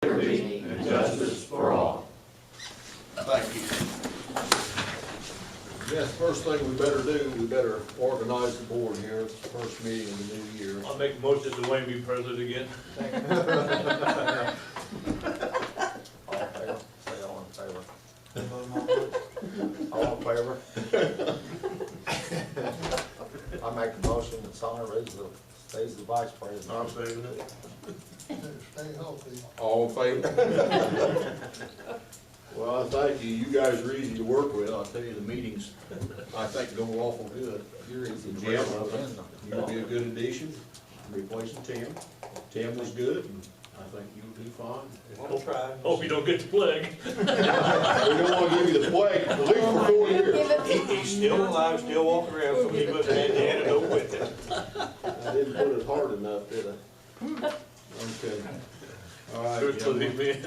liberty and justice for all. Thank you. Yes, first thing we better do, we better organize the board here. It's the first meeting of the new year. I'll make a motion that Dwayne be president again. All in favor? Say all in favor. All in favor? I make a motion that Sonner stays the vice president. I'm saying it. Stay healthy. All in favor? Well, I thank you. You guys are easy to work with. I'll tell you, the meetings, I think, go awful good. You're easy to Jim, work with. you'll be a good addition, replacing Tim. Tim was good, and I think you'll do fine. We'll try. Hope you don't get the plague. We don't want to give you the plague, at least for 4 years. He's still alive, still walking around, so he must have had to hand it over with him. I didn't put it hard enough, did I? Okay. All right, Good for gentlemen. the men.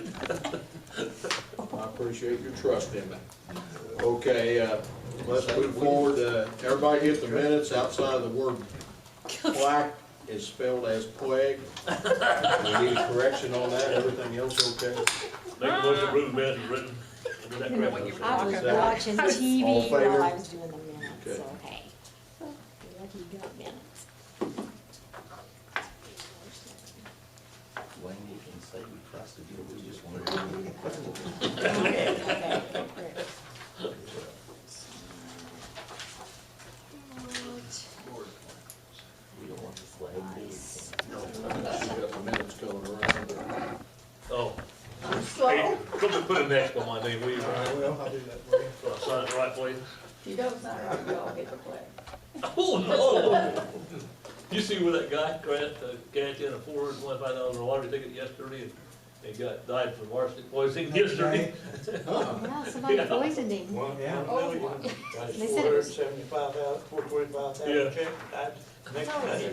I appreciate your trust in me. Okay, let's move forward. Everybody get the minutes outside of the word plaque is spelled as plague. We need a correction on that. Everything else okay? Make a motion to approve the minutes as written. Is that correct? I was Second. watching All in TV favor? while I was doing the minutes, Okay. so hey. You're lucky you got minutes. Wayne, you can say we trusted you, we just wanted to. Okay. We don't want the flag to be. She got the minutes coming around. Oh. Hey, come put an X by my name, will you? Well, I'll do that for you. So I sign it right, please. If you don't sign it, you all get the plaque. Oh, no! You see where that guy crashed, cashed in a $425 lottery ticket yesterday and died from varsity poisoning yesterday? Yeah, somebody Yeah. poisoned him. Yeah. They said it was- Yeah. check, next day.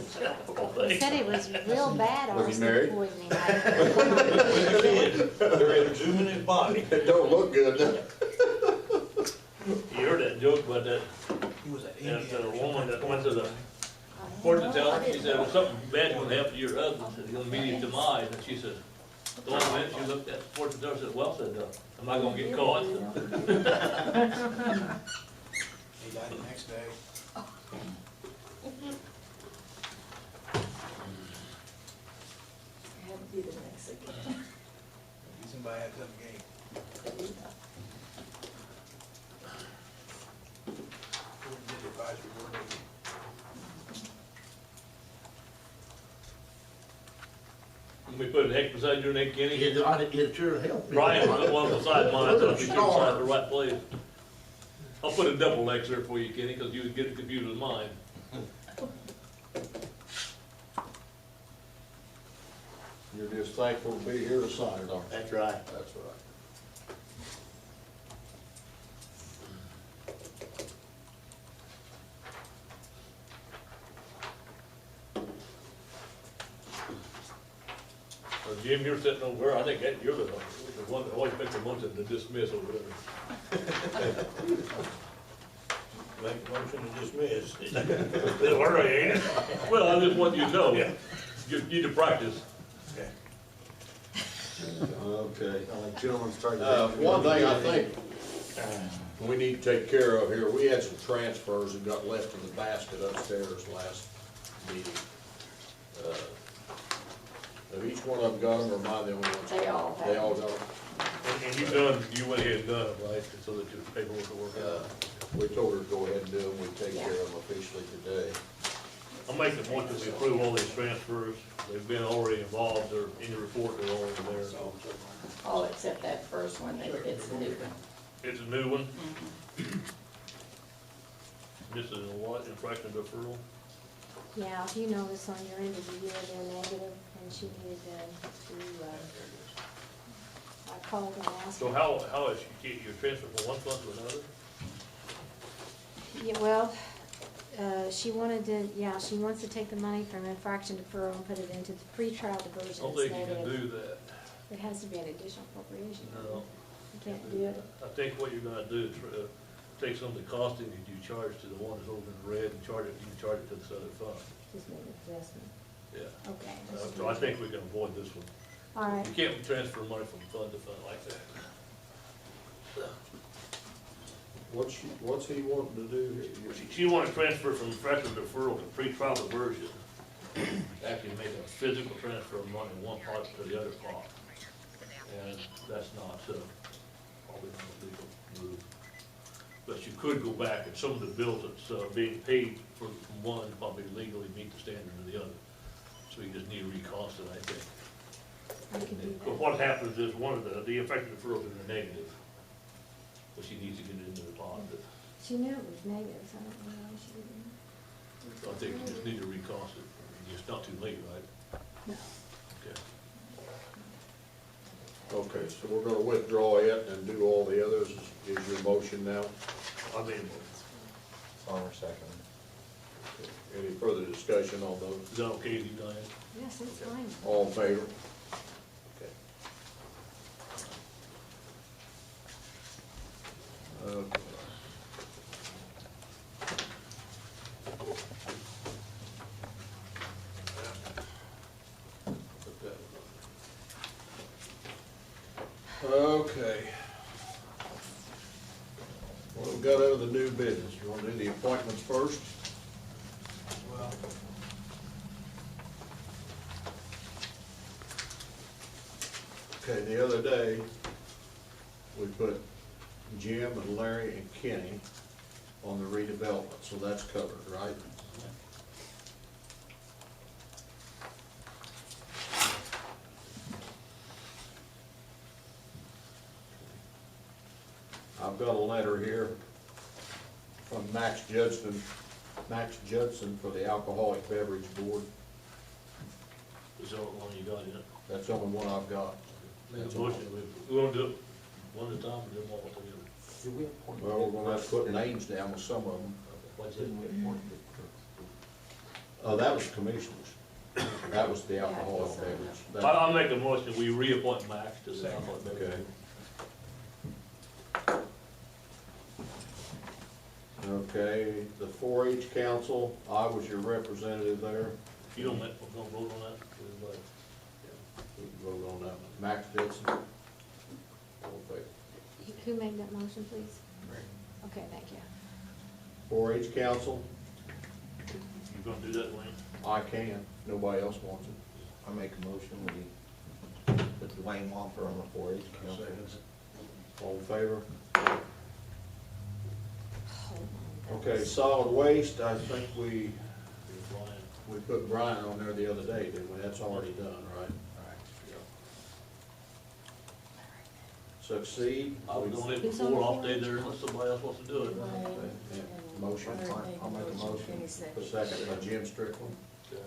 They said it was real bad Was he married? arsenic poisoning. They're exhuming his body. It don't look good, does it? You heard that joke about that, that woman that went to the fortune teller, she said, well, something bad's gonna happen to your husband, he's gonna meet his demise, and she said, the one minute she looked at the fortune teller and said, well, said, am I gonna get caught? He died the next day. Had to be the Mexican. He's in by that game. Did the advisory board meeting. Let me put an X beside your name, Kenny. It sure helped. Brian, put one beside mine, so I can sign the right place. I'll put a double X there for you, Kenny, because you would get confused with mine. You're just thankful to be here to sign it, aren't you? That's right. That's right. So Jim, you're sitting over there, I think that you're the one that always makes a motion to dismiss over there. Make a motion to dismiss. All right, ain't it? Well, I just want you to know, you need to practice. Okay. Gentlemen, start. One thing I think we need to take care of here, we had some transfers that got left in the basket upstairs last meeting. Have each one of them got them, or am I the only one? They all have. They all got them? And you went ahead and done it, right, so that your paperwork will work out. We told her to go ahead and do them, we take care of them officially today. I'll make the motion to approve all these transfers, they've been already involved, they're in the report, they're all in there. All except that first one, that it's a new one. It's a new one. This is a what, infraction deferral? Yeah, if you notice on your end of the year, they're negative, and she needed I called and asked. So how is you transfer from one fund to another? Yeah, well, she wanted to, she wants to take the money from infraction deferral and put it into the pretrial I diversion. don't It's think you can negative. do that. It has to be an additional appropriation. No. You can't do it. I think what you're gonna do is take some of the costing that you charge to the one that's over in the red and you can charge it to this other fund. Just make an investment. Yeah. Okay. So I think we can avoid this one. All right, You can't transfer money from fund to fund like that. What's he wanting to do here? She wanted to transfer from fractional deferral to pre-trial diversion. Actually make a physical transfer of money, one pot to the other pot. And that's not, probably not a legal move. But you could go back and some of the bills that's, being paid from one probably legally meet the standard of the other. So you just need to recost it, I think. I can do But that. what happens is one of the effective deferrals is a negative. But she needs to get it into the positive. She knew it was negative, so I don't know why she didn't. So I think you just need to recost it. It's not too late, right? No. Okay. Okay, so we're gonna withdraw it and do all the others. Is your motion now? I mean, Saunders second. Any further discussion on those? is that okay with you, Diane? Yes, it's fine. All in favor? Okay. Okay. Put that one on. Okay. What we got out of the new business? You wanna do the appointments first? Well, Okay, the other day, we put Jim and Larry and Kenny on the redevelopment, so that's covered, right? I've got a letter here from Max Judson for the Alcoholic Beverage Board. Is that one you got in it? That's the only one I've got. Make a motion, we wanna do it one at a time, or do them all together? Did we appoint? Well, we're gonna have to put names down with some of them. Didn't we appoint the? Oh, that was commissioners. That was the alcoholic beverage. That- I'll make a motion, we reappoint Max to the alcoholic beverage. Okay. Okay, the 4-H council, I was your representative there. If you don't make, we're gonna vote on that, everybody. We can vote on that one. Max Dixon. All in favor? Who made that motion, please? Okay, thank you. 4-H council, You gonna do that, Wayne? I can, nobody else wants it. I make a motion, we put Dwayne Walker on the 4-H council. All in favor? Hold on. Okay, solid waste, I think we You're flying. put Brian on there the other day, didn't we? That's already done, right? Succeed. I was on it before, I'll stay there unless somebody else wants to do it. Yeah, motion, I'll make a motion. a second by Jim Strickland. Okay.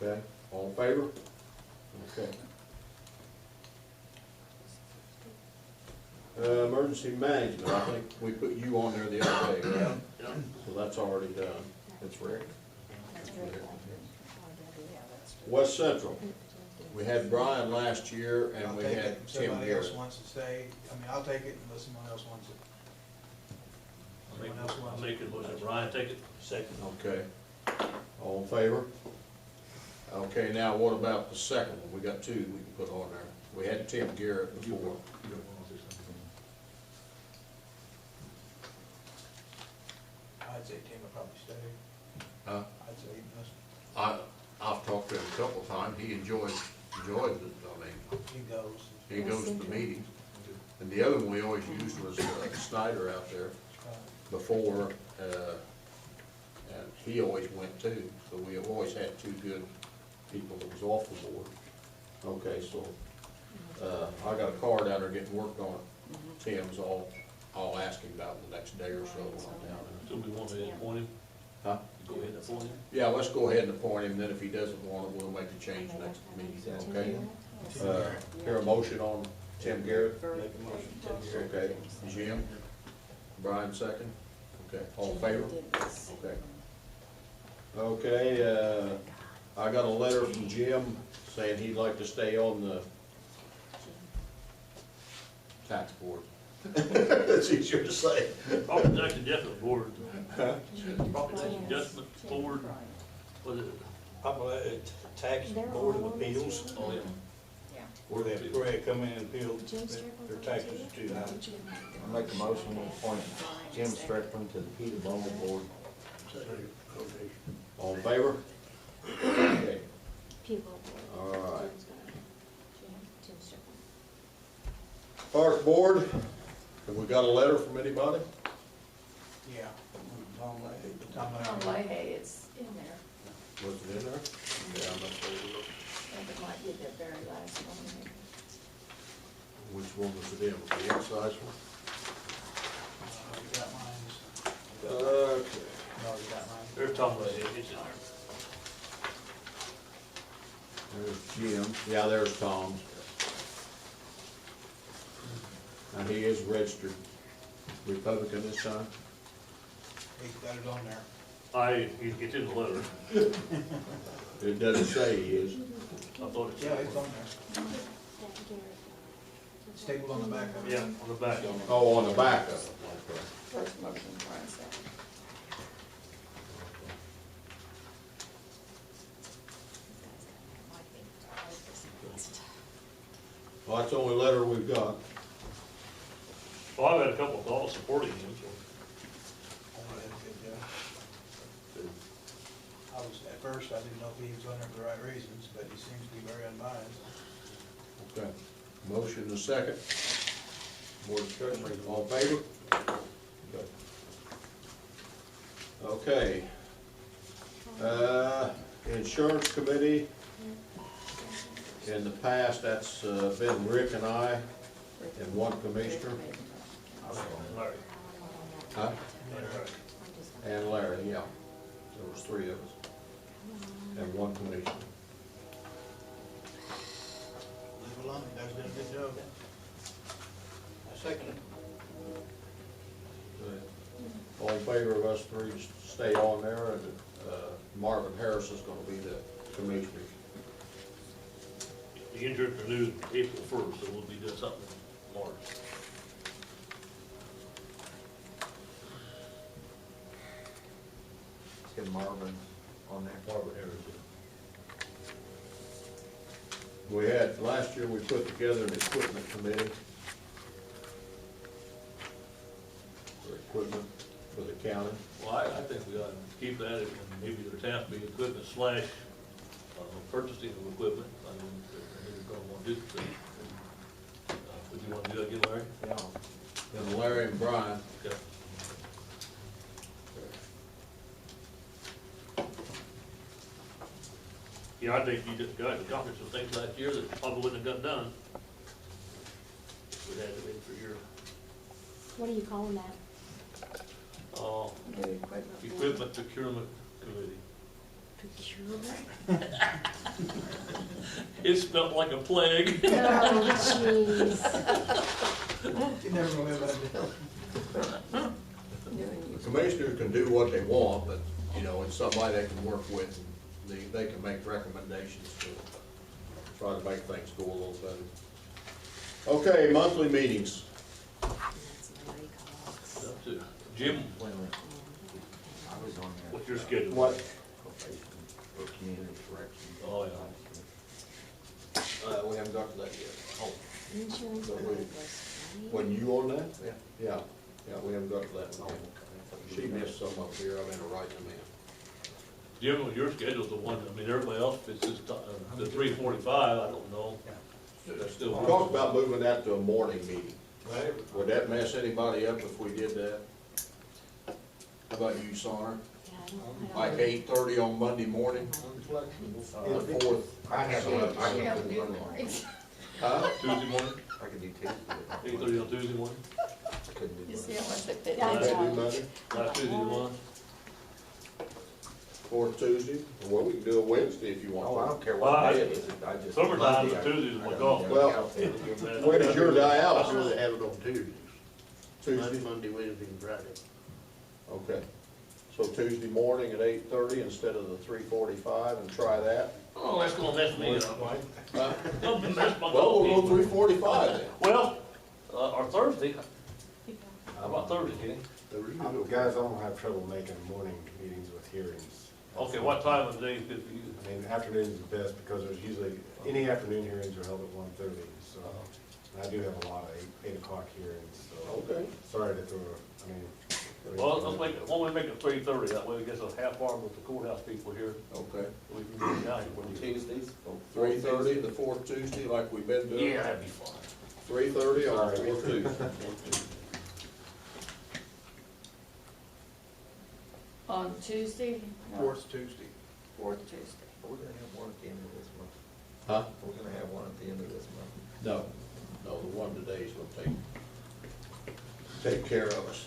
Okay, all in favor? Okay. Emergency management, I think we put you on there the other day, right? Yeah. So that's already done. It's Rick. West Central, we had Brian last year I'll and we take had it if Tim somebody else Garrett. wants to stay. I mean, I'll take it unless someone else wants it. I'll make it, motion. Brian, take it. Second. Okay, all in favor? Okay, now what about the second one? We got two we can put on there. We had Tim Garrett You before. want to say something? I'd say Tim would probably stay. Huh? I'd say he must, I've talked to him a couple of times. He enjoys it. I mean, he goes. he goes to the meetings. And the other one we always used was Snyder out there before, and he always went too. So we have always had two good people that was off the board. Okay, so, I got a card out there getting worked on it. Tim's I'll ask him about it the next day or so when I'm down there. So we want to appoint him? Huh? Go ahead and appoint him? Yeah, let's go ahead and appoint him, then if he doesn't want it, we'll make the change next meeting, okay? Hear a motion on Tim Garrett? Make a motion, Tim Garrett. Okay, Jim? Brian second? Okay, all in favor? Okay. Okay, I got a letter from Jim saying he'd like to stay on the tax board. That's easier to say. Property tax adjustment board. Property tax adjustment board, was it? I'm a tax board of appeals. Oh, yeah. Where they come in and build Jim Strickland. their taxes too high. I make a motion to appoint Jim Strickland to the Peter Bowl Board. All in favor? Okay. People. All right. Jim's gonna- Jim Strickland. Park Board, have we got a letter from anybody? Yeah. Tom On Larry. Leahy, it's in there. Was it in there? Yeah, I must have overlooked. I think it might be the very last one. Which one was it in? The excise one? You got mine. Okay. No, you got mine. They're talking about it, it's in there. There's Jim. Yeah, there's Tom's. And he is registered Republican this time. He got it on there. It's in the letter. It doesn't say he is. I thought it Yeah, said. it's on there. Stapled on the back of it. Yeah, on the back. Oh, on the back of it. Okay. First motion, Brian second. Well, that's the only letter we've got. Well, I've had a couple of calls supporting him, so. I'll go ahead and get that. I was, at first, I didn't know if he was on there for the right reasons, but he seems to be very unbiased. Okay. Motion and a second. More discussion. All in favor? Okay. Insurance Committee, in the past, that's been Rick and I, and one commissioner. Larry. Huh? And Larry, yeah. There was three of us. And one commissioner. Leave it alone, you guys did a good job. I second it. All in favor of us three to stay on there, and Marvin Harris is gonna be the commissioner. The insurance renewed April 1st, so we'll be doing something in March. Let's get Marvin on there. Barbara Harris. We had, last year, we put together an equipment committee for equipment for the county. Well, I think we ought to keep at it, and maybe there has to be equipment slash purchasing of equipment. I mean, we're gonna want to do the thing. Would you want to do that again, Larry? Yeah. Then Larry and Brian. Okay. Yeah, I think you just guys accomplished some things last year that probably wouldn't have got done. If we had to wait for your, What do you call that? New equipment. equipment procurement committee. Procurement? It smelled like a plague. Oh, jeez. You never know about it. The commissioners can do what they want, but, you know, it's somebody they can work with, and they can make recommendations to try to make things go a little better. Okay, monthly meetings. Up to Jim, Wait a minute. I was on there. what's your schedule? What? Probation or community correction. Oh, yeah. We haven't got to that yet. Oh, Insurance. But we- when you on that? Yeah, we haven't got to that one yet. She missed some up here, I'm gonna write them in. Jim, your schedule's the one, I mean, everybody else, if it's just, the 3:45, I don't know. That's still. We talked about moving that to a morning meeting. Would that mess anybody up if we did that? How about you, Sarner? Yeah, I don't- Like 8:30 on Monday morning? The fourth? I have You a, I have can to do do Monday. mornings. Huh? Tuesday morning, I can do Tuesday. 8:30 on Tuesday morning, Couldn't do You see Monday. how much they fit Yeah, I in. They know. do Monday, last Tuesday of the month. fourth Tuesday? Well, we can do a Wednesday if you Oh, I want. don't care Well, what I- day it is. I just. Summertime, Monday, I- Tuesdays is my I don't golf. care. Well, when is your I'd dialysis? rather have it on Tuesdays. Tuesday? Monday, Wednesday, and Friday. Okay. So Tuesday morning at 8:30 instead of the 3:45, and try that? Oh, that's gonna mess me up. Huh? Don't mess my Well, golf we'll go game. 3:45 then. Well, or Thursday, how about Thursday, Kenny? The reason- Guys, I'm gonna have trouble making morning meetings with hearings. Okay, what time of the day is good for you? I mean, afternoon is the best because there's usually, any afternoon hearings are held at 1:30, so. And I do have a lot of 8 o'clock hearings, so. Okay. Sorry to throw, I mean. Well, let's make it, why don't we make it 3:30, that way we get a half hour with the courthouse people here, Okay. we can get down here when you. Tuesdays? 3:30, the fourth Tuesday, like we've been doing? Yeah, that'd be fine. 3:30 on the fourth Tuesday. On Tuesday? No, Fourth Tuesday. Fourth Tuesday. We're gonna have one at the end of this month. Huh? We're gonna have one at the end of this month. No, the one today's gonna take care of us.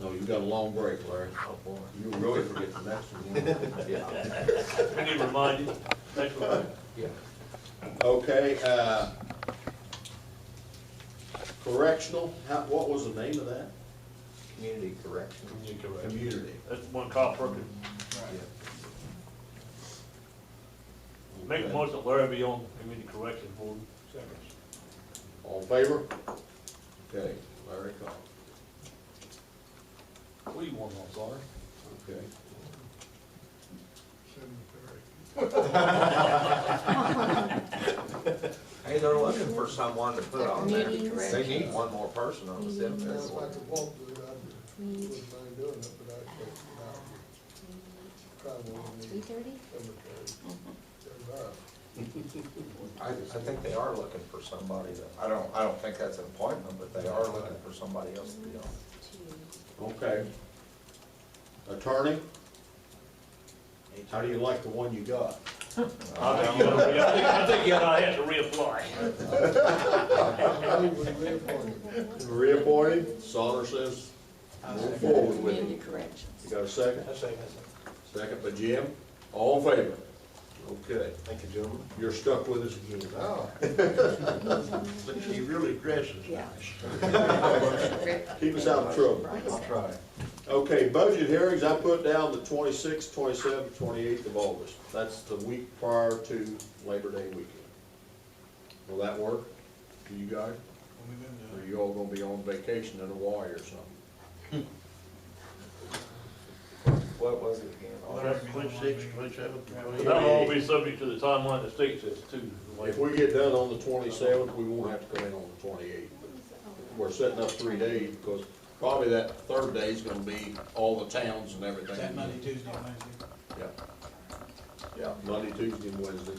No, you got a long break, Larry. Oh, boy. You'll really forget the next one. Yeah. We need to remind you, next one. Yeah. Okay, correctional, what was the name of that? Community correction. Community. That's one cop Perkins. Right. Make a motion that Larry be on community correction board. All in favor? Okay, Larry Cobb. What do you want on, sorry? Okay. Hey, they're looking for someone to put on there. Meetings. They need one more person on the Meetings. cemetery board. Meet 3:30? I think they are looking for somebody that, I don't think that's an appointment, but they are looking for somebody else to be on. Okay. Attorney? How do you like the one you got? I think you gotta have to reapply. Reappointed, Saunders says, move forward with Community it. corrections. You got a second? I say, Second by Jim. All in favor? Okay, Thank you, gentlemen. you're stuck with us again. Oh. But she really dresses Yeah. nice. Keep us out of trouble. I'll try. Okay, budget hearings, I put down the 26th, 27th, 28th of August. That's the week prior to Labor Day weekend. Will that work for you guys? we've been Or doing. you all gonna be on vacation in Hawaii or something? What was it again? Whatever you want. 26, 27, But that'll all be subject to the timeline the state says too. If we get done on the 27th, we won't have to come in on the 28th. We're setting up 3 days because probably that third day is gonna be all the towns and everything. Is that Monday, Tuesday, and Wednesday? Yeah. Yeah, Monday, Tuesday, and Wednesday.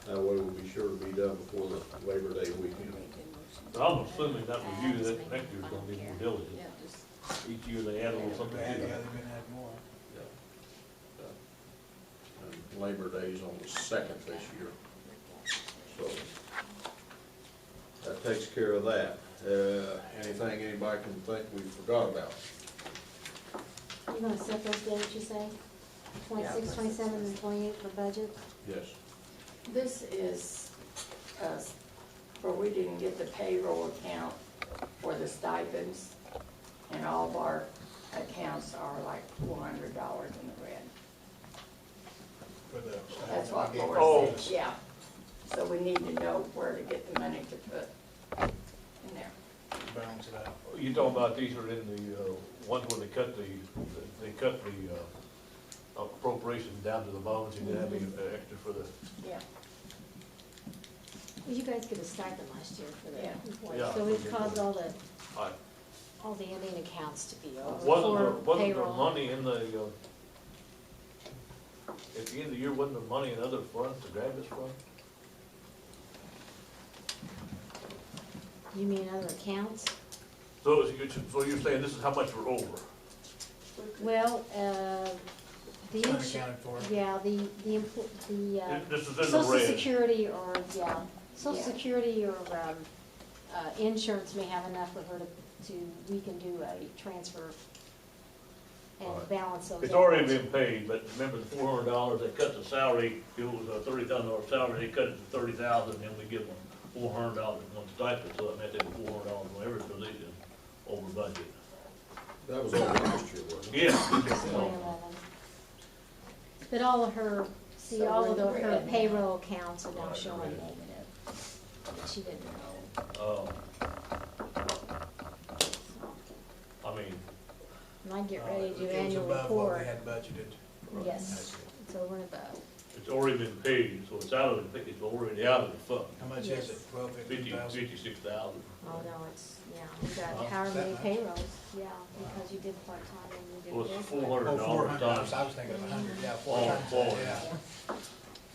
That way we'll be sure to be done before the Labor Day weekend. But I'm assuming that review, that next year's gonna be more diligent. Yeah, just. Each year they add a little something Yeah, to they've it. been having more. And Labor Day's on the 2nd this year. So, that takes care of that. Anything anybody can think we forgot about? You gonna set those dates, you say? 26, 27, and 28 for budget? Yes. This is, where we didn't get the payroll account for the stipends, and all of our accounts are like $400 in the red. For the. That's what Oh. Laura said, yeah. So we need to know where to get the money to put in there. Balance it out. You talking about these are in the, ones where they cut the appropriation down to the bones, you can have the extra for the, Yeah. Well, you guys get a stipend last year for Yeah. the employees, Yeah. so it caused I, all the ending accounts to be over wasn't there, for wasn't there payroll. money in the, at the end of the year, wasn't there money in other funds to grab this from? You mean other accounts? So, so you're saying this is how much we're over? Well, the, It's unaccounted for. yeah, the This is in the Social red. Security or, yeah, Social Yeah. Security or, insurance may have enough for her we can do a transfer and Alright. balance those. It's out. already been paid, but remember the $400, they cut the salary, it was a $30,000 salary, they cut it to $30,000, and then we give them $400 in one stipend, so that meant they were $400 on every position over budget. That was all last year, wasn't it? Yeah. 2011. But all of her, see, So all of we're in the her red now. payroll accounts are now Right, showing red. negative. But she didn't know. I mean, And I get ready to do It was annual above what we report. had budgeted. Yes, it's over and above. It's already been paid, so it's out of the, it's already out of the fund. How much Yes. is it, 12, 15,000? 56,000. Oh, no, it's, yeah, we Huh? got however many That much? payrolls, yeah, because you did part-time and you did. Well, it's full-time. $400 Oh, 400, I times. was thinking of 100, yeah, Oh, 4 times, oh. yeah.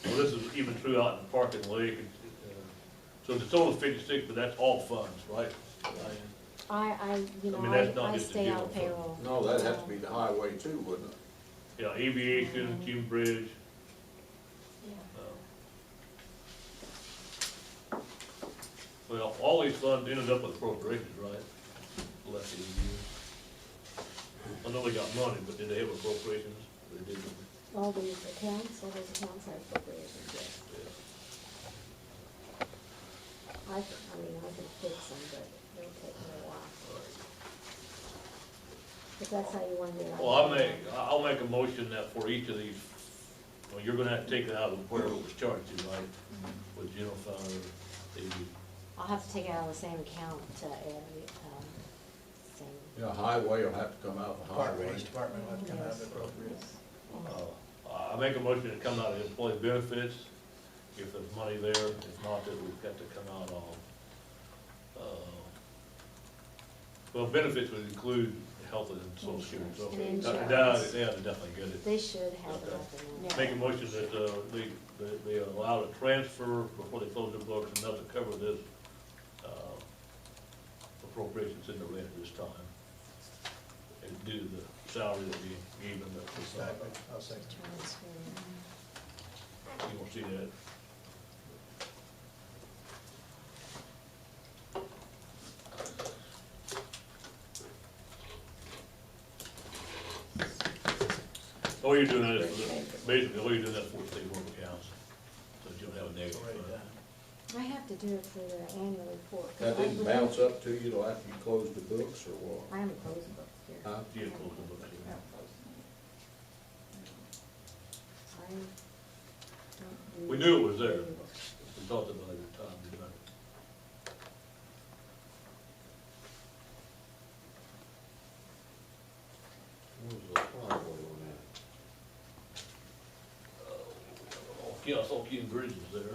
Well, this is even true out in the parking lake. So the total is 56, but that's all funds, right? You know, I mean, that's not I just the stay general on fund. payroll. No, that'd have to be the highway too, wouldn't it? Yeah, aviation, Cume Bridge. Well, all these funds ended up with appropriations, right? Left in the years. I know they got money, but did they have appropriations? They didn't. All these accounts have appropriations, yes. I mean, I can fix them, but it'll take me a while. If that's how you want to do it. Well, I'll make a motion that for each of these, well, you're gonna have to take it out of where it was charged to, right? With general fund or AV. I'll have to take it out of the same account to add, same. Yeah, highway will have to come out of the highway. Each department will have to come out of the appropriates. I make a motion to come out of employee benefits, if there's money there, if not, then we've got to come out of, well, benefits would include health and social security, so. And insurance. Yeah, they definitely get it. They should have Okay. enough in there. Make a motion that they allow a transfer before they close their books enough to cover this, appropriations in the rent at this time. And due to the salary that we gave them, Exactly, I'll second. Transfer. you won't see that. All you're doing that is, basically, all you're doing that for state work accounts, so you don't have a negative. Already done. I have to do it for the annual report. 'cause That I didn't believe- bounce up to you till after you closed the books or what? I haven't closed the books here. Huh? Yeah, close the books, I yeah. haven't closed them. I don't do We knew it was there. annual books. We talked about it at the time, didn't we? What was the highway on Yeah, I saw Keene Bridge was there.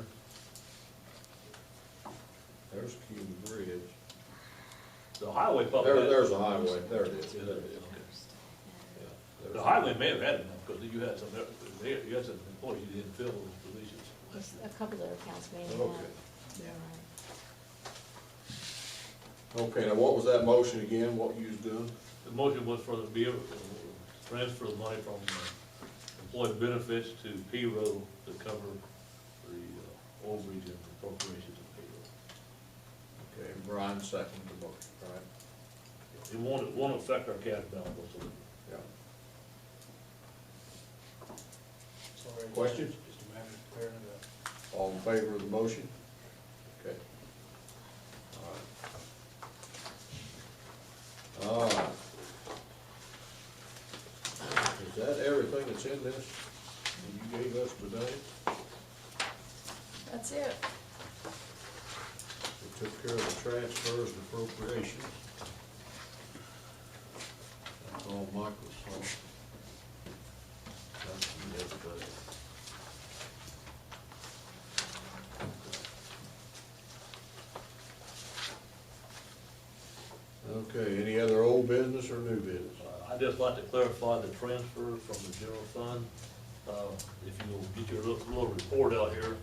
that? There's Cuba Bridge. The highway probably had. There's a highway, there it is. Yeah, there it is, okay. Yeah, The there's- highway may have had enough, because you had some, you had some employees you didn't fill those positions. Just a couple of accounts maybe. Okay. Yeah. Okay, now what was that motion again, what you was doing? The motion was for the, be able to transfer the money from employee benefits to payroll to cover the overage and appropriations of payroll. Okay, Brian seconded the motion, right? It won't affect our cash balance whatsoever. Yeah. It's already done. Questions? Just a matter of clearing it up. All in favor of the motion? Okay. All right. Is that everything that's in this that you gave us today? That's it. We took care of the transfers and appropriations. That's all Microsoft. That's from everybody. Okay, any other old business or new business? I'd just like to clarify the transfer from the general fund. If you'll get your little report out here,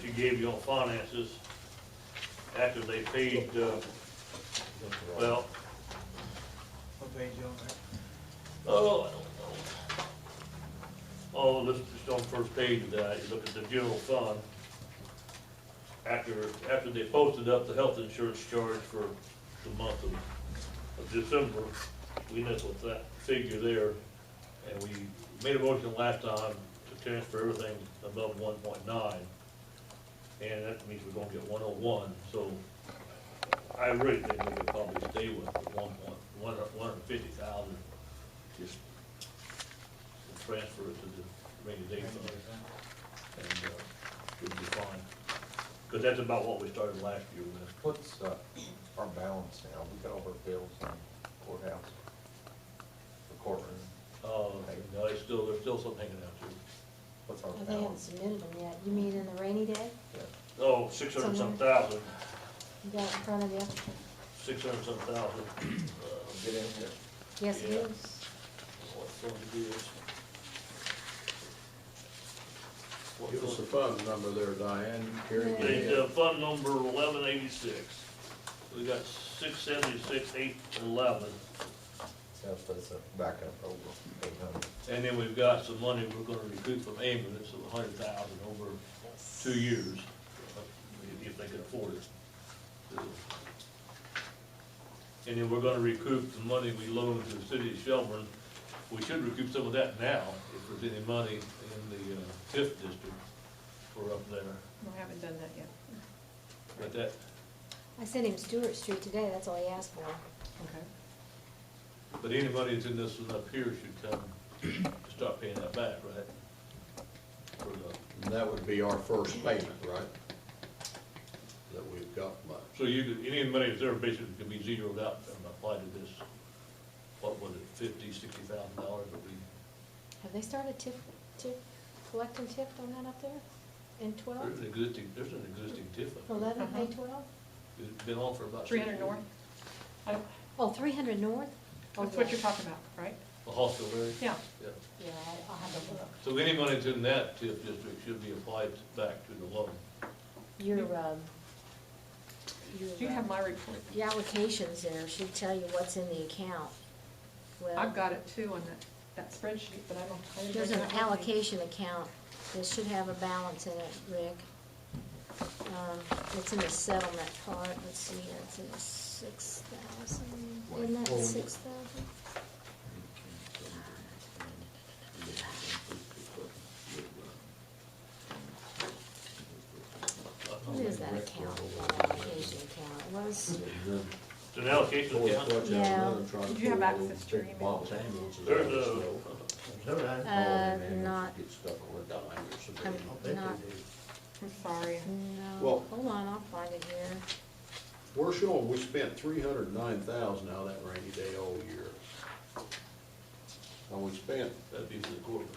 she gave you on finances, after they paid, well, What page you on there? oh, I don't know. Oh, this is just on the first page of that, you look at the general fund. After they posted up the health insurance charge for the month of December, we ended up with that figure there, and we made a motion last time to transfer everything above 1.9, and that means we're gonna get 101, so I really think we could probably stay with the 150,000, just transfer it to the rainy day fund, and we'd be fine. Because that's about what we started last year with. What's, our balance now? We got all our bills in courthouse, the courtroom. No, they're still something hanging out too. What's our Oh, they haven't balance? submitted them yet. You mean in the rainy day? Oh, 600-some thousand, You got it in front of you? 600-some thousand. Get in here. Yes, it Yeah. is. What fund it is. What Give us the fund? fund number there, Diane, you carry it The, ahead. fund number 1186. We got 676,811. That's a backup over 800. And then we've got some money we're gonna recoup from ambulance of 100,000 over 2 years, if they can afford it. And then we're gonna recoup the money we loaned to the city of Shelburne. We should recoup some of that now, if there's any money in the TIF district for up there. We haven't done that yet. But that, I sent him Stewart Street today, that's all he asked for. Okay. but any money that's in this one up here should come to start paying that back, right? For the, And that would be our first payment, right? That we've got left. so you could, any money that's there basically could be zeroed out and applied to this, what was it, $50,000-$60,000 would be. Have they started collecting tip on that up there in 12? There's an existing TIF up there. 11, pay 12? It's been on for about 6 300 years. north? I don't, Oh, 300 north? Oh, that's what yeah. you're talking about, right? The hospital area? Yeah. Yeah. Yeah, I'll have to look. So any money that's in that TIF district should be applied back to the loan. Your, Do you have my report? the allocations there should tell you what's in the account. Well, I've got it too on that spreadsheet, but I didn't there's bring an it out with me. allocation account. It should have a balance in it, Rick. It's in the settlement part. Let's see, it's in the 6,000. Isn't that 6,000? What is that account? That allocation account? It was, It's an allocation account. Yeah. Did you have access to your email? There's not, Get stuck on a dime or something. I'm not, I'm sorry. no. Well- Hold on, I'll find it here. We're showing we spent 309,000 out of that rainy day all year. And we spent, That'd be for the courtroom.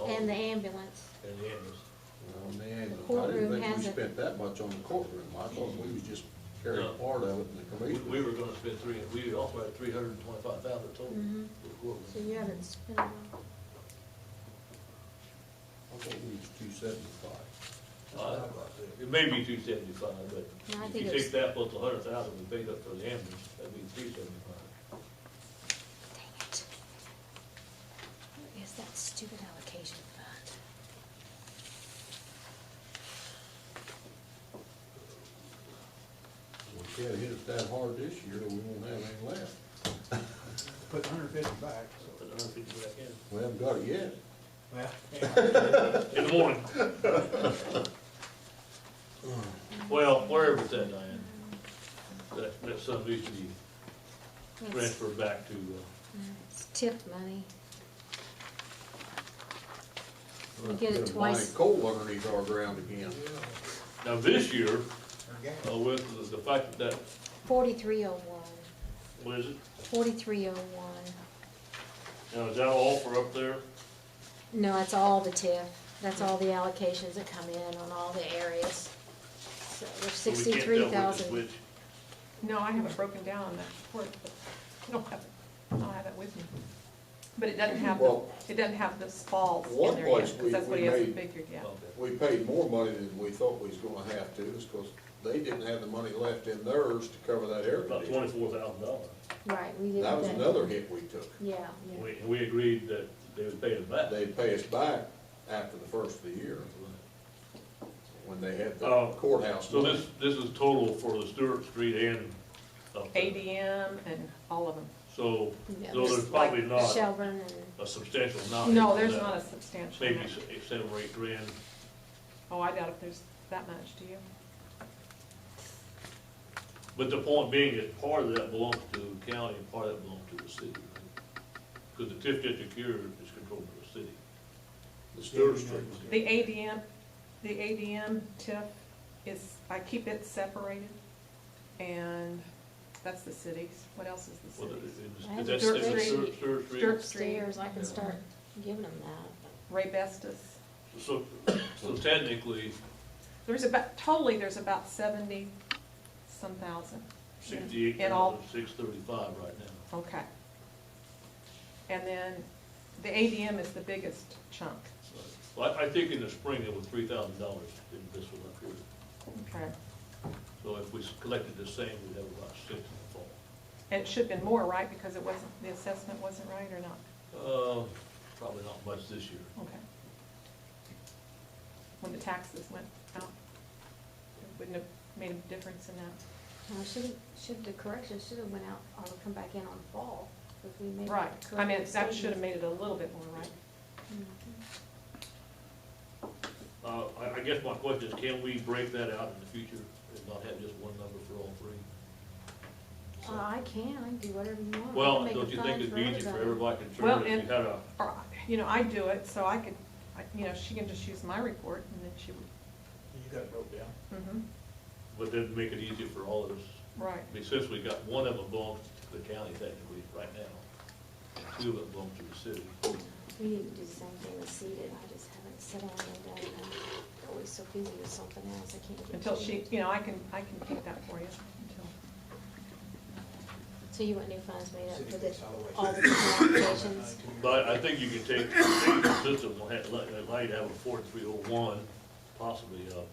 And the ambulance. And the ambulance. man, I courtroom didn't think we hasn't- spent that much on the courtroom. I thought we was just carrying No. part of it in the commission. We were gonna spend we also had 325,000 total Mhm. for the courtroom. So you haven't spent it all. I thought we was 275. It may be 275, but No, I if think you it was- take that plus the 100,000 we paid up for the ambulance, that'd be 375. Dang it. Where is that stupid allocation fund? We can't hit it that hard this year, we won't have any left. Put 150 back, so. Put 150 back in. We haven't got it yet. Well, yeah. In the morning. Well, wherever it's at, Diane, that sum needs to be It's transferred back to, it's tip money. We get it Been buying twice. coal underneath our ground again. now this year, Again. with the fact that, 4301. what is it? 4301. Now, is that all for up there? No, that's all the TIF. That's all the allocations that come in on all the areas. So there's So we can't tell which is 63,000. which. No, I have it broken down on that report, but I don't have it, I don't have it with me. But it doesn't have, Well, it doesn't have the falls one in there yet, place because that's what he we hasn't made- figured yet. Okay. We paid more money than we thought we was gonna have to, is because they didn't have the money left in theirs to cover that air About conditioning. $24,000. Right, we did That was another hit we took. Yeah, yeah. We agreed that they would pay us back. They'd pay us back after the first of the year, when they had the Oh, courthouse So money. this is total for the Stewart Street and up there. ADM and all of them. So, Yeah, so there's probably like not Shelburne and, a substantial amount. No, for there's that. not a substantial Maybe amount. 7 or 8 grand. Oh, I doubt if there's that much, do you? But the point being is part of that belongs to the county and part of that belongs to the city. Because the TIF district here is controlled by the city. The Stewart Street. The ADM TIF is, I keep it separated, and that's the cities. What else is the Well, cities? I have that's Stewart Stewart Street. Stewart Street. Stewart Street. stairs, I can start giving them that. Ray Bestis. So technically, There's about, totally, there's about 70-some thousand. 68,635 right now. Okay. And then the ADM is the biggest chunk. Well, I think in the spring it was $3,000 in this one up here. Okay. So if we collected the same, we'd have about 6 in the fall. And it should have been more, right, because it wasn't, the assessment wasn't right or not? Probably not much this year. Okay. When the taxes went out, it wouldn't have made a difference in that. The correction should have went out, or come back in on fall, because we made. Right, I mean, corrective that should have statements. made it a little bit more right. Mhm. I guess my question is, can we break that out in the future and not have just one number for all three? I can do whatever you want. I Well, can make don't it you fun think it'd be easy for everybody Well, concerned if you had a, Or, you know, I do it, so I could, you know, she can just use my report and then she would, You got it broke down. but then make it easier for all of us? right. I mean, since we got one of them belongs to the county technically right now, and 2 of them belong to the city. We need to do the same thing with seated, I just haven't sat down and done it. I'm always so busy with something else, I can't get. Until to she, it. you know, I can keep that for you until. So you want new funds made up City for the, gets all the way. all the different applications? But I think you can take, the system will have, allow you to have a 4301, possibly a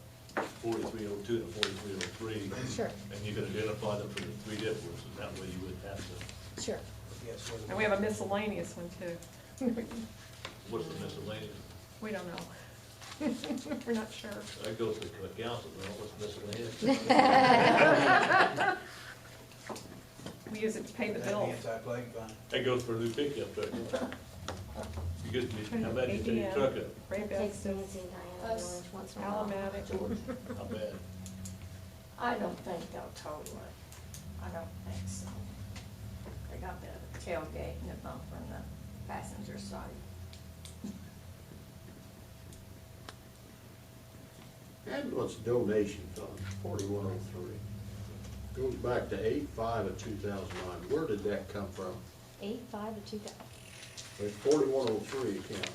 4302 and a 4303. Sure, And you can identify them for the 3 differences, and that way you wouldn't have to, sure. Yes, what it And we have a miscellaneous one too. what's the miscellaneous? We don't know. We're not sure. That goes to the council, well, what's miscellaneous? We use it to pay the That'd be bills. anti-plague fund. That goes for a new pickup truck. You get, how bad you take your truck up? Ray Takes Bestis, Nancy and Diana to lunch once in a while. Alamatic. How bad? I don't think they'll total it. I don't think so. They got the tailgate and the bumper and the passenger side. Ambulance donation fund, 4103. Goes back to 8/5 of 2009. Where did that come from? 8/5 of 2000. It's 4103 account.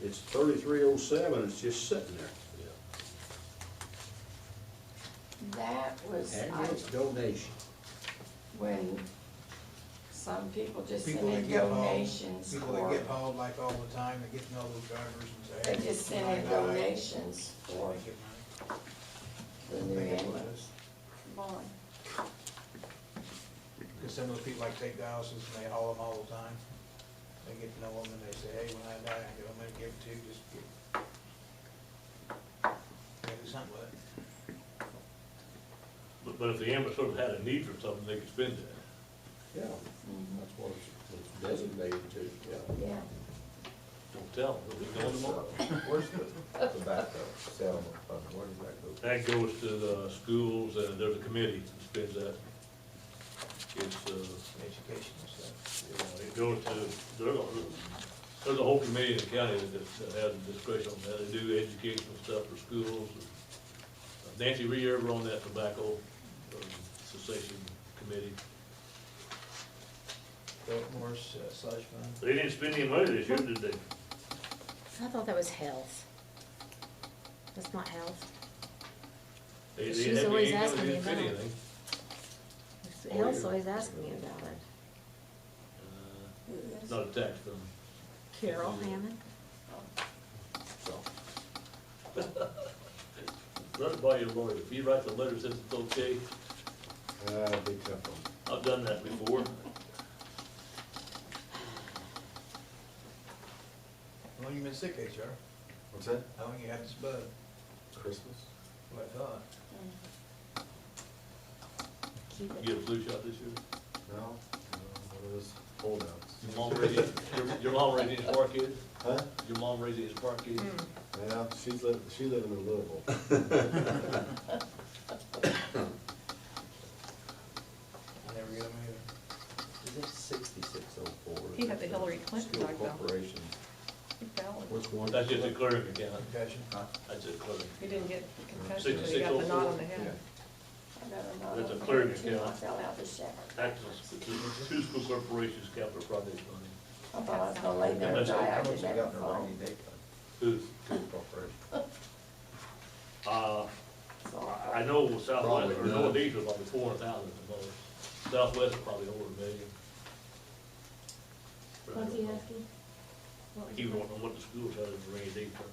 It's 3307, it's just sitting there. That was, Ambulance donation. when some people just send People that in get hauled, donations people that for, get hauled like all the time, that get to know those drivers and say. they hey, just send in when I die, donations they for get money. the new They get ambulance. Bond. Because some of those people like take dialysis and they haul them all the time. They get to know them and they say, hey, when I die, I'm gonna give it to you, just give. Yeah, do something with it. But if the ambulance sort of had a need for something, they could spend that. Yeah, Mhm. that's what it's designated to, yeah. Yeah. Don't tell them, they'll be going tomorrow. Where's the tobacco settlement fund, where does that go? That goes to the schools, and there's a committee that spends that. It's, Education and stuff. you know, it goes to, there's a whole committee in the county that has discretion on that. They do educational stuff for schools. Nancy, were you ever on that tobacco cessation committee? Philip Morris slush fund. They didn't spend any money this year, did they? I thought that was health. That's not health. They She's didn't have always any income, asking they me didn't spend about it. anything. Health's always asking me about it. Not a tax fund. Carol Hammond. So. Run it by your lawyer. If he writes a letter says it's okay, Big tough one. I've done that before. How long you been sick, HR? What's that? How long you had this bug? Christmas? What I thought. Keep You it. get a flu shot this year? No, one of those holdouts. Your mom raising, your mom raising his bar kids? Huh? Your mom raising his bar kids? Yeah, she living in Louisville. I never get them either. Is it 6604? He had the Hillary Clinton School bug, though. corporation. He failed. Which one? That's just a clearing account. Concussion. That's just clearing. He didn't get concussion, but he got the 6604? knot on the head. I got a note That's a on clearing there, too. I account. fell out the shower. That's two school corporations capital project money. I thought I was gonna lay there and die, I How much didn't you have got a in the phone. rainy day fund? Who? Corporation. I know Southwest, Probably or none. Northeast was probably 400,000 at most. Southwest is probably over $1 million. But I What's don't he know. asking? What was He was that? wondering what the schools had in the rainy day fund.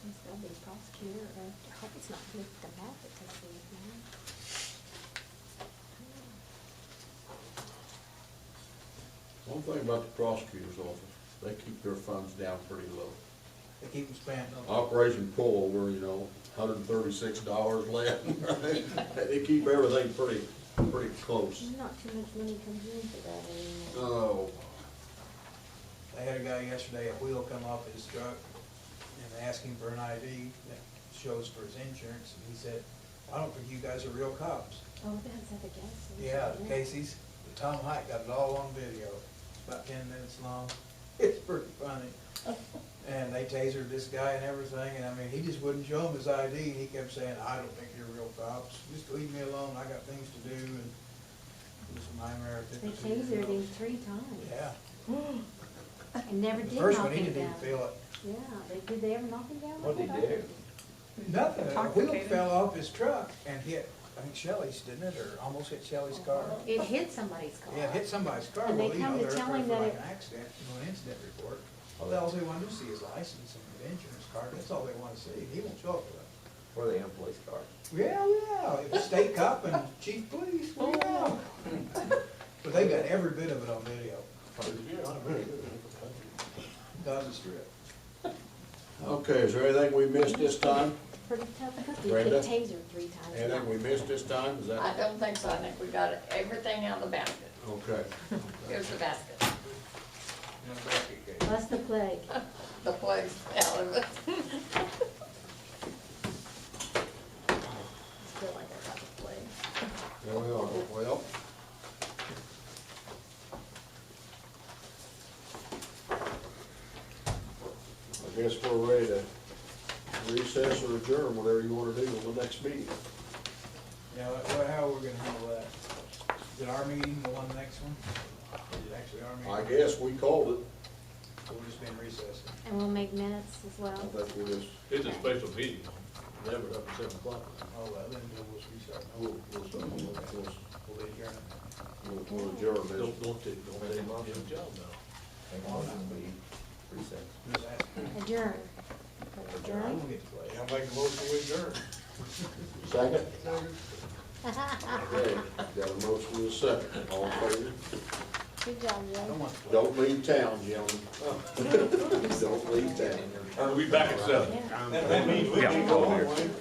He's gonna be prosecutor, I hope it's not Nick DeMott that takes the exam. One thing about the prosecutor's office, they keep their funds down pretty low. They keep them spent. Operation Pullover, you know, $136 left. They keep everything pretty close. Not too much money comes in for that anymore. Oh, They had a guy yesterday, a wheel come off his truck, and they asked him for an ID that shows for his insurance, and he said, I don't think you guys are real cops. Oh, that's at the gas station. Yeah, the Casey's, the Tom Hike got it all on video, about 10 minutes long. It's pretty funny. And they tasered this guy and everything, and I mean, he just wouldn't show him his ID, and he kept saying, I don't think you're real cops, just leave me alone, I got things to do, and it was a nightmare. They tasered him 3 times. Yeah. And never The did first knock one, he him didn't even down. feel it. Yeah, did they ever knock him down? What'd he What did I do? Nothing, a wheel Intoxicated. fell off his truck and hit, I think Shelley's, didn't it, or almost hit Shelley's car? It hit somebody's car. Yeah, it hit somebody's car, And they well, you know, come to they're up tell there him for that like it- an accident, an incident report. All the hell they want to do is see his license and the insurance card, that's all they want to see, he won't show up for that. Where they in police cars? Yeah, yeah, if state cop and chief police, well, yeah. But they got every bit of it on video. Gaza Strip. okay, is there anything we missed this time? Pretty tough cookie. Brenda? They tasered 3 times. Anything we missed this time, is I that, don't think so, I think we got everything out of the basket. okay. Here's the basket, Plus the plague. the plague's out of it. Still like I got the plague. Well, I guess we're ready to recess or adjourn, whatever you wanna do on the next meeting. Yeah, how are we gonna handle that? Is it our meeting, the one next one? Is it actually our I meeting? guess we called it, So we'll just be in recess. And we'll make minutes as well. I think we just, It's a special meeting, never up at 7 o'clock. Oh, well, then we'll restart. we'll We'll adjourn it. we'll adjourn this. Don't take his job now. Think it's gonna be recess. Just ask. Adjourn. I Adjourn. don't get to play. I'll make a motion to adjourn. Second? Okay, got a motion and a second, all in favor? Good job, I don't Joe. want to play. Don't leave town, gentlemen. Don't leave town. We'll be back at 7. Yeah. That means we can't go home, Wayne.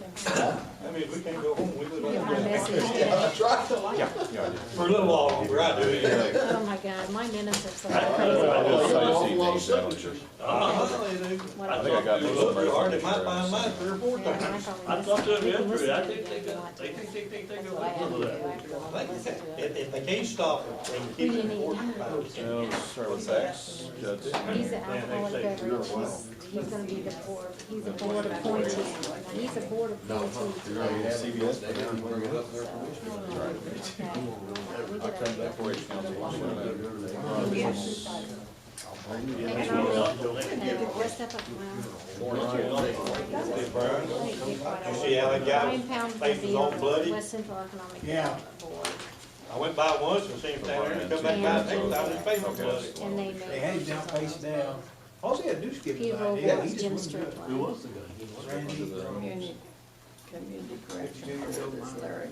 That means we can't go home, we live Get my on message. That's right. for a little while longer, I do anyway. Oh my God, my minutes are so I crazy. got an awful lot of signatures. What I think I got You look real hard, they might find mine 3 or 4 Yeah, times. I thought that You can yesterday, I listen to think it they if you got, want to. they think That's got what I a have to little do. of I that. have to go home Like and I listen said, to it. if they can't stop it, they can keep Who do it you need? 45. Start with X, Judge. He's the alcoholic beverage, he's gonna be the board, he's a board appointee. Now, he's a board appointee. CBS. Okay. We I'll did come back for a- each council. And rest up You see how that guy face was all bloody? West Central Economic Yeah. Development Board, I went by once and seen him standing there, and come back by next time, his face was bloody. and they They had him made down, face down. All he had to do is give him Peterborough an idea. was He just Jim wouldn't do it. Strickland. Who was the guy? He was- Randy. Community correction for this Larry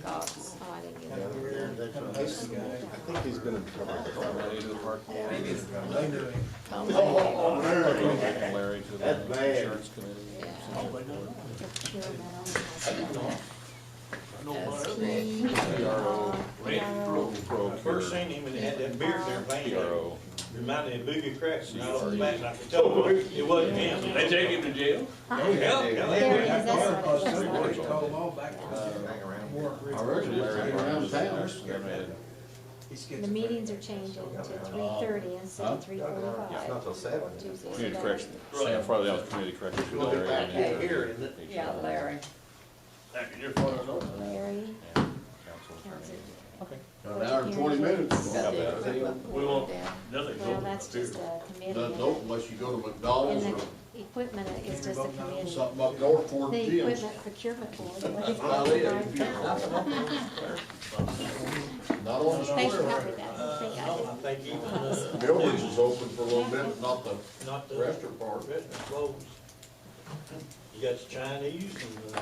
Cox. Oh, I didn't get Kind it. of weird, kind of husky guy. I think he's been in trouble with Larry to the park. Yeah. They knew him. Tom Larry to the That's bad. insurance committee. When I first seen him, and he had that beard and everything, PRO. reminded me of Boogie Crash, and I looked back, and I could tell it wasn't him. They take him to jail? Oh, yeah, yeah, they There did. he is, that's what it was. Called them all back to Hang around. Warwick Ridge. I reckon Larry around town. The meetings are changing to 3:30 instead of 3:45. It's not till 7. Tuesday, so Community that- corrections, Friday on community corrections. We'll be back Okay. here, isn't it? Yeah, Larry. After you're far enough. Larry, Council Council. Okay. An hour and 20 minutes. Got the equipment We won't, down. nothing's Well, open that's up here. just a committee. Doesn't open unless you go to And McDonald's or the equipment is just a committee. something up north toward The Jim's. equipment procurement board. what is Well, it? yeah, you Not on the Thank you, square. covered that. I think I did. I think even, Buildings is open for a little bit, but not the not the restaurant part. restaurant closed. You got the Chinese and,